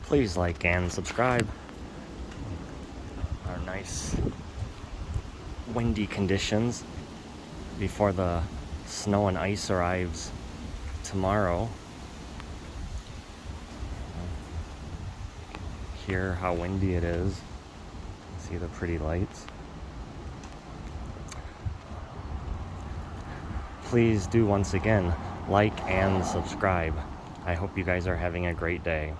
please like and subscribe. Our nice windy conditions before the snow and ice arrives tomorrow. Hear how windy it is. See the pretty lights. Please do once again like and subscribe. I hope you guys are having a great day.